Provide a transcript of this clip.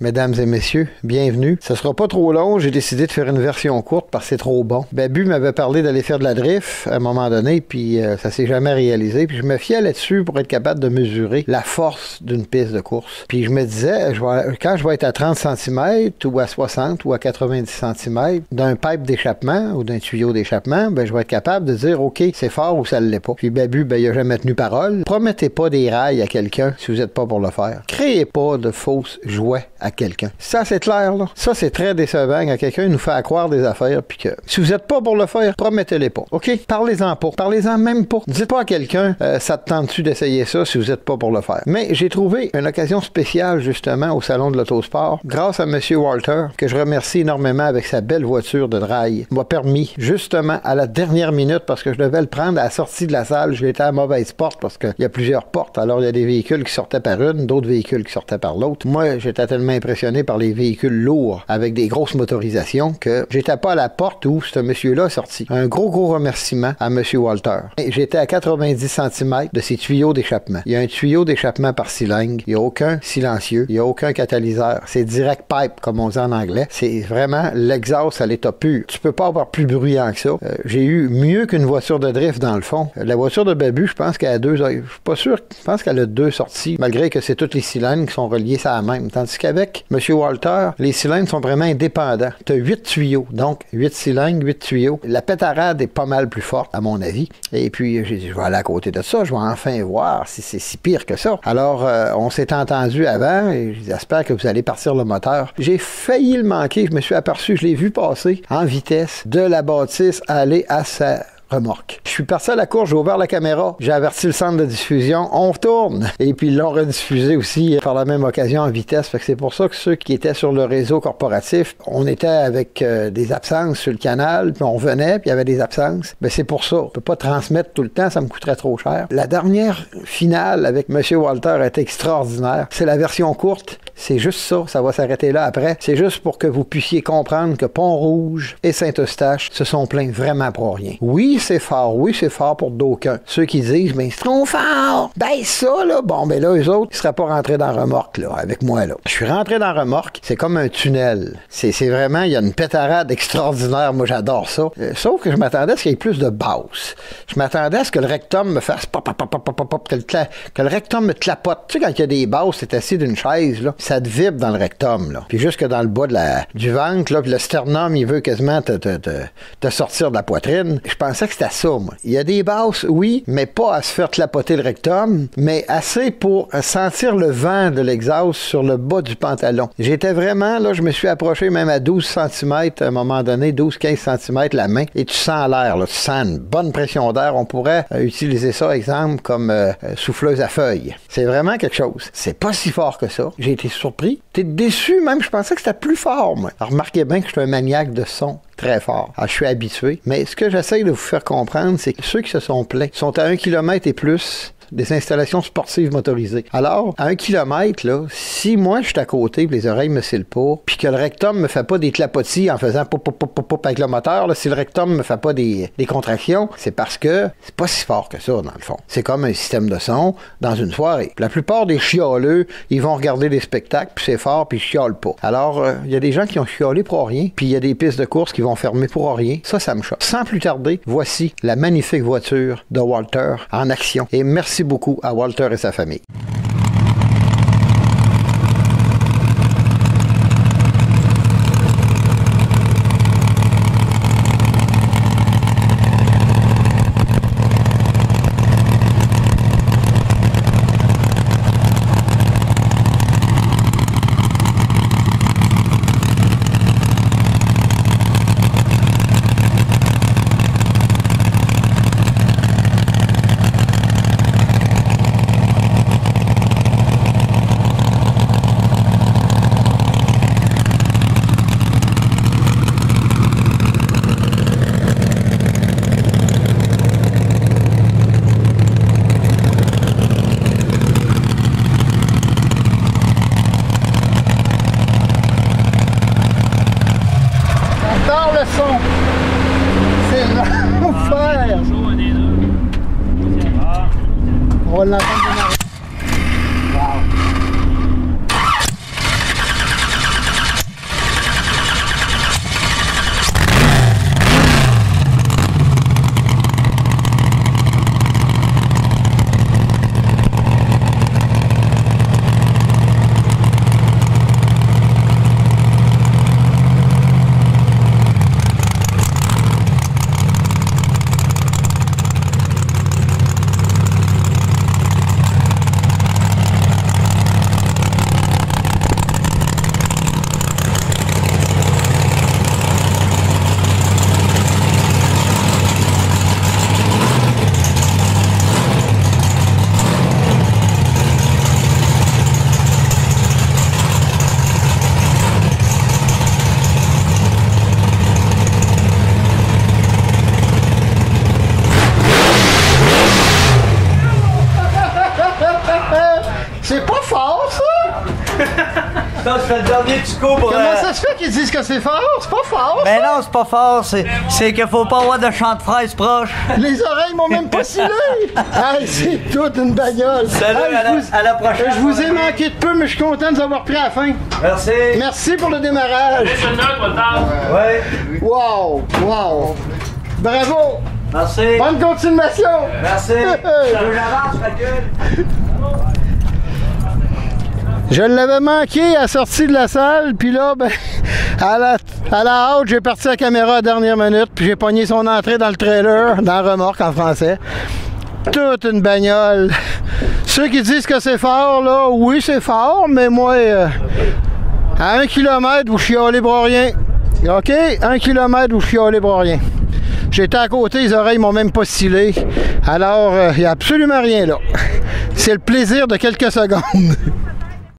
mesdames et messieurs, bienvenue. Ça sera pas trop long, j'ai décidé de faire une version courte parce que c'est trop bon. Babu m'avait parlé d'aller faire de la drift à un moment donné, puis ça s'est jamais réalisé. Puis je me fiais là-dessus pour être capable de mesurer la force d'une piste de course. Puis je me disais, quand je vais être à 30 cm ou à 60 ou à 90 cm d'un pipe d'échappement ou d'un tuyau d'échappement, ben je vais être capable de dire, OK, c'est fort ou ça ne l'est pas. Puis Babu, ben il a jamais tenu parole. Promettez pas des rails à quelqu'un si vous n'êtes pas pour le faire. Créez pas de fausses jouets à quelqu'un. Ça, c'est clair, là. Ça, c'est très décevant quand quelqu'un nous fait croire des affaires, puis que si vous n'êtes pas pour le faire, promettez-les pas. OK? Parlez-en pas. Parlez-en même pas. Dites pas à quelqu'un, ça te tente-tu d'essayer ça si vous n'êtes pas pour le faire. Mais j'ai trouvé une occasion spéciale, justement, au Salon de l'Autosport, grâce à M. Walter, que je remercie énormément avec sa belle voiture de draille, m'a permis, justement, à la dernière minute, parce que je devais le prendre à la sortie de la salle, j'étais à mauvaise porte, parce qu'il y a plusieurs portes. Alors, il y a des véhicules qui sortaient par une, d'autres véhicules qui sortaient par l'autre. Moi, j'étais tellement impressionné par les véhicules lourds avec des grosses motorisations que j'étais pas à la porte où ce monsieur-là est sorti. Un gros remerciement à M. Walter. J'étais à 90 cm de ces tuyaux d'échappement. Il y a un tuyau d'échappement par cylindre. Il n'y a aucun silencieux. Il n'y a aucun catalyseur. C'est direct pipe, comme on dit en anglais. C'est vraiment l'exhaust à l'état pur. Tu peux pas avoir plus bruyant que ça. J'ai eu mieux qu'une voiture de drift dans le fond. La voiture de Babu, je pense qu'elle a deux... Je suis pas sûr. Je pense qu'elle a deux sorties, malgré que c'est tous les cylindres qui sont reliés à la même. Tandis qu'avec M. Walter, les cylindres sont vraiment indépendants. Tu as 8 tuyaux. Donc, 8 cylindres, 8 tuyaux. La pétarade est pas mal plus forte, à mon avis. Et puis, j'ai dit, je vais aller à côté de ça. Je vais enfin voir si c'est si pire que ça. Alors, on s'est entendu avant et j'espère que vous allez partir le moteur. J'ai failli le manquer. Je me suis aperçu, je l'ai vu passer en vitesse de la bâtisse aller à sa remorque. Je suis parti à la course, j'ai ouvert la caméra, j'ai averti le centre de diffusion, on retourne. Et puis ils l'ont rediffusé aussi par la même occasion en vitesse. Fait que c'est pour ça que ceux qui étaient sur le réseau corporatif, on était avec des absences sur le canal, puis on venait, puis il y avait des absences. Ben c'est pour ça. On peut pas transmettre tout le temps, ça me coûterait trop cher. La dernière finale avec M. Walter est extraordinaire. C'est la version courte. C'est juste ça, ça va s'arrêter là après. C'est juste pour que vous puissiez comprendre que Pont-Rouge et Saint-Eustache se sont plaints vraiment pour rien. Oui, c'est fort pour d'aucuns. Ceux qui disent, mais c'est trop fort! Ben ça, là, bon, ben là, eux autres, ils seraient pas rentrés dans la remorque, là, avec moi, là. Je suis rentré dans la remorque, c'est comme un tunnel. C'est vraiment, il y a une pétarade extraordinaire, moi j'adore ça. Sauf que je m'attendais à ce qu'il y ait plus de basse. Je m'attendais à ce que le rectum me fasse pop, pop, pop, pop, pop, que le rectum me clapote. Tu sais, quand il y a des basses, t'es assis d'une chaise, là, ça te vibre dans le rectum, là. Puis jusque dans le bas du ventre, là, puis le sternum, il veut quasiment te sortir de la poitrine. Je pensais que c'était ça, moi. Il y a des basses, oui, mais pas à se faire clapoter le rectum, mais assez pour sentir le vent de l'exhaust sur le bas du pantalon. J'étais vraiment, là, je me suis approché même à 12 cm à un moment donné, 12-15 cm la main, et tu sens l'air, là, tu sens une bonne pression d'air. On pourrait utiliser ça, exemple, comme souffleuse à feuilles. C'est vraiment quelque chose. C'est pas si fort que ça. J'ai été surpris. T'es déçu, même, je pensais que c'était plus fort, moi. Alors, remarquez bien que je suis un maniaque de son très fort. Alors, je suis habitué. Mais ce que j'essaie de vous faire comprendre, c'est que ceux qui se sont plaints sont à 1 km et plus des installations sportives motorisées. Alors, à 1 km, là, si moi je suis à côté, puis les oreilles me cillent pas, puis que le rectum me fait pas des clapotis en faisant pop pop pop pop pop avec le moteur, là, si le rectum me fait pas des contractions, c'est parce que c'est pas si fort que ça, dans le fond. C'est comme un système de son dans une soirée. La plupart des chialeux, ils vont regarder des spectacles, puis c'est fort, puis ils chialent pas. Alors, il y a des gens qui ont chialé pour rien, puis il y a des pistes de course qui vont fermer pour rien. Ça me choque. Sans plus tarder, voici la magnifique voiture de Walter en action. Et merci beaucoup à Walter et sa famille. On va l'entendre démarrer. Wow. Ça, c'est le dernier petit coup pour... Comment ça se fait qu'ils disent que c'est fort? C'est pas fort, Ben non, c'est pas fort. C'est qu'il faut pas avoir de champ de fraises proche. Les oreilles m'ont même pas scellé! Hey, c'est toute une bagnole! Salut, Hey, à la prochaine. Je vous ai manqué de peu, mais je suis content de vous avoir pris à la fin. Merci. Merci pour le démarrage! Ouais. Wow! Wow! Bravo! Merci. Bonne continuation! Merci. J'avance, recule. Je l'avais manqué à la sortie de la salle, puis là, ben, à la hâte, j'ai parti la caméra à la dernière minute, puis j'ai pogné son entrée dans le trailer, dans la remorque en français. Toute une bagnole. Ceux qui disent que c'est fort, là, oui, c'est fort, mais moi, à 1 km, vous chialez pour rien. OK? 1 km, vous chialez pour rien. J'étais à côté, les oreilles m'ont même pas scellé. Alors, il n'y a absolument rien là. C'est le plaisir de quelques secondes.